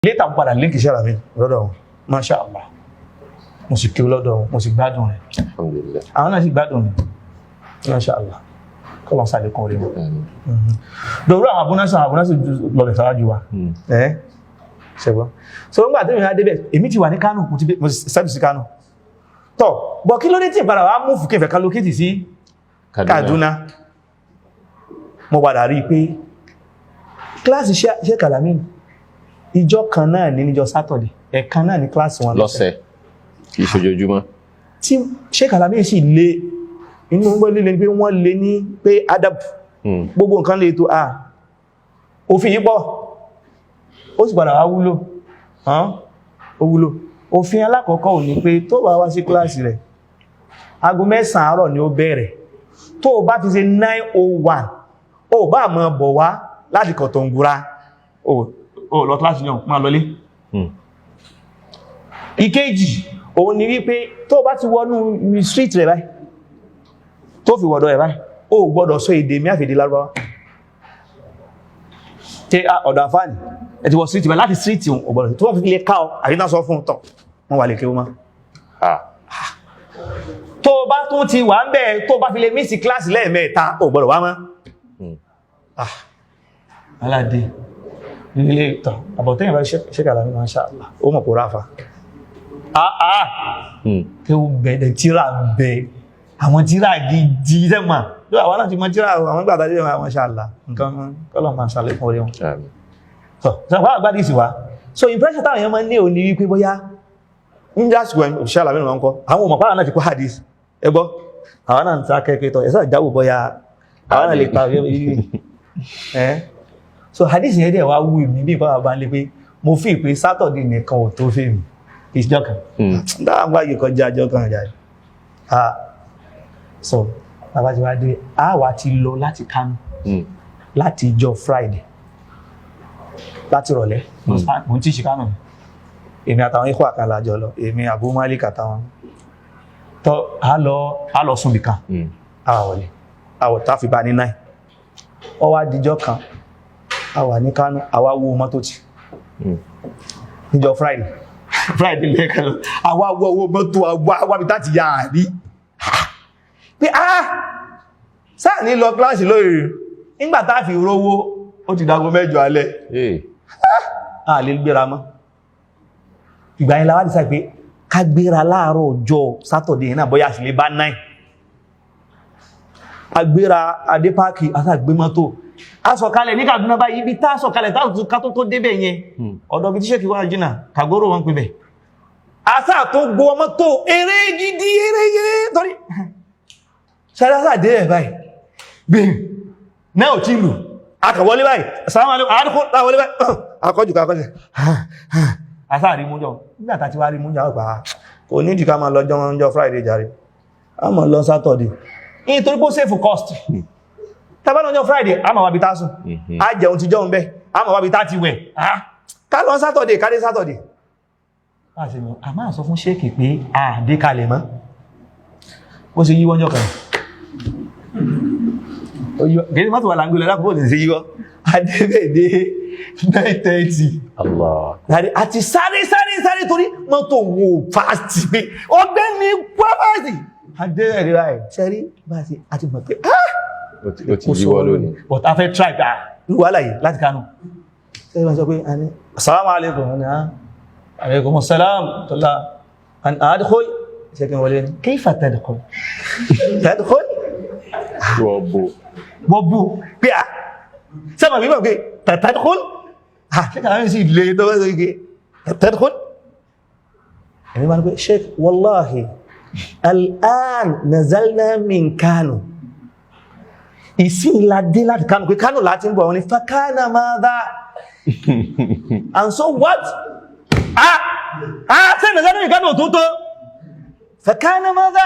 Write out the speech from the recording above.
later mo padà link iṣẹ́ Al-Amin lọ́dọ̀ wọn masha Allah mo sì kí lọ́dọ̀ wọn mo sì gbádùn rẹ̀ alhamdulillah àwọn náà sì gbádùn rẹ̀ masha Allah kọ́lọ̀ sáré kan rí wọn dọ̀rọ̀ àwọn abúnásì lọ́bẹ̀ sáwájú wa ṣẹgbọ́n so nígbà tí mi wá débẹ̀ èmi ti wà ní Kánò mo ti sẹ́bì sí Kánò tọ́ bọ̀ kí ló dé tí ìpadà wá mú fùkẹ́ ìfẹ̀ká lókètì sí Kaduna mo padà rí pé kíláàsì Sheikh Al-Amin ìjọ kan náà ní níjọ́ Saturday ẹ̀kan náà ní kíláàsì wọn lọ́sẹ̀ kìí ṣojoojúmọ́ tí Sheikh Al-Amin sì lé inú gbọ́ líle pé wọ́n lé ní pé adab gbogbo nǹkan lè tó òfin yípo ó sì padà wá wúlò ó wúlò òfin alákọ̀ọ́kọ́ ò ní pé tó bá wá sí kíláàsì rẹ̀ aago 9 àárọ̀ ni ó bẹ̀rẹ̀ tó bá ti ṣe 9:01 ó bá máa bọ̀ wá láti Kọ̀tọ̀ngúra ó lọ kíláàsì náà máa lọlé ìkejì òun ni wípé tó bá ti wọnú street rẹ̀ báyìí tó fi wọ̀dọ̀ rẹ̀ báyìí ó gbọ́dọ̀ sọ èdè mi àfèdè Lárúbáwá tí ọ̀dọ̀ àfáàní ẹ ti wọ street báyìí láti street ọgbọ̀dọ̀ tó wọ́n fi lè ká ọ àríná sọ fún tọ̀ wọ́n wà lè kí ó má tó bá tún ti wà ń bẹ́ẹ̀ tó bá fi lè mísì kíláàsì lẹ́ẹ̀mẹ́ta ó gbọ́dọ̀ wá mọ́ aládé ilé ìtọ̀ àbọ̀tẹ́yìn bá Sheikh Al-Amin masha Allah ó mọ̀ kó ráfà kí ó bẹ̀ẹ̀dẹ̀ tíra bẹ̀ àwọn tíra gidi sẹ́mà ló àwọn náà ti mọ́ tíra àwọn gbàtà jẹ́ àwọn masha Allah nǹkan kọ́lọ̀ máa ṣàlẹ̀ fún orí wọn sọ̀pá àgbádìí sí wa so impression táwọn èèyàn máa ní òní wípé bóyá ń jásùgbò Sheikh Al-Amin wọn kọ́ àwọn ọmọ pàdánà ti kọ́ hadith ẹgbọ́ àwọn náà ń ta kẹ́kẹ́ tọ́ ẹ̀sọ́ ìjáwò bóyá àwọn náà lè pa so hadith yẹn dẹ̀ wá wú mi bí ìpá bá ń lé pé mo fi ìpé Saturday nìkan ò tó fèmí ìjọ kan dáa gbá yìí kọjá ọjọ́ kan jáde so bàbá ti wá dé a wá ti lọ láti Kánò láti ìjọ Friday láti rọ̀lẹ́ mo ti ṣe Kánò èmi àtàwọn ikú àkàlà jọ lọ èmi Abu Malik àtàwọn tọ́ a lọ súnbì kan àwọ̀lẹ̀ àwọ̀tá fi bá ní 9 ọ wá díjọ́ kan a wà ní Kánò àwa wo mọ́tò tí níjọ́ Friday lẹ́ẹ̀kan àwa wo owó mọ́tò àwa bí táti yà rí pé sáà ní lọ kíláàsì lórí nígbàtá fi rówó ó ti dágó 8 alẹ́ a lè gbéra mọ́ ìgbà yẹn la wá decide pé ká gbéra láàárọ̀ ọjọ́ Saturday náà bóyá sì lè bá 9 agbéra adépáàkì àtàgbé mọ́tò a sọ̀kalẹ̀ ní Kaduna báyìí ibi tá sọ̀kalẹ̀ ká tó débẹ̀ yẹn ọ̀dọ̀ bí tí Sheikh wá jìnà Kàgóró wọn pè bẹ̀ àṣà tó gbọ́ mọ́tò eré gidi eré torí ṣàdásà dé ẹ̀ báyìí bẹ́ẹ̀ náà ò tí lù akàwọlé báyìí àkọ́jù kakọ́jù àṣà rí mú jọ nígbàtà tí wá rí mú jọ ọgbà kò ní ìdíká máa lọ́jọ́ Friday jàre a máa lọ Saturday nítorí pó save cost tàbí lọ́jọ́ Friday a máa wábi tá sùn a jẹun ti jọun bẹ́ a máa wábi tá ti wẹ̀ ká lọ Saturday ká dé Saturday a máa sọ fún Sheikh pé a dé kalẹ̀ mọ́ bó ṣe yíwọ́ ọjọ́ kan gẹ̀ẹ́sì mọ́tò wà láńgbé lọ́dá púpọ̀ sí yíwọ́ adébẹ̀dé 9:30 Allah àti sáré torí mọ́tò wò fast pé ọgbẹ́ni pọ́pọ́sì adébẹ̀dé ráì ṣẹ́rí bá ṣe àti mọ̀ pé ó ti yíwọ́ lónìí but a fẹ́ try gbà wàhálà yìí láti Kánò ṣẹ́rí bá sọ pé assalamu alaikum alaikum assalam tọ́lá an adkhul ṣẹ́kẹ́ wọlé ní kayfa tadkhul wọ́bù pé à sẹ́mà mímọ̀ pé tadkhul ṣẹ́kẹ́ àwọn sí ilé tó wọ́n sọ ike tadkhul ẹni bá ní pé Sheikh wallahi al'an nazalna min Kano ìsìn ìlàdé láti Kano pé Kano láti ń bọ̀ wọn ni fakana madha and so what sẹ́yìn nazalna min Kano tó fakana madha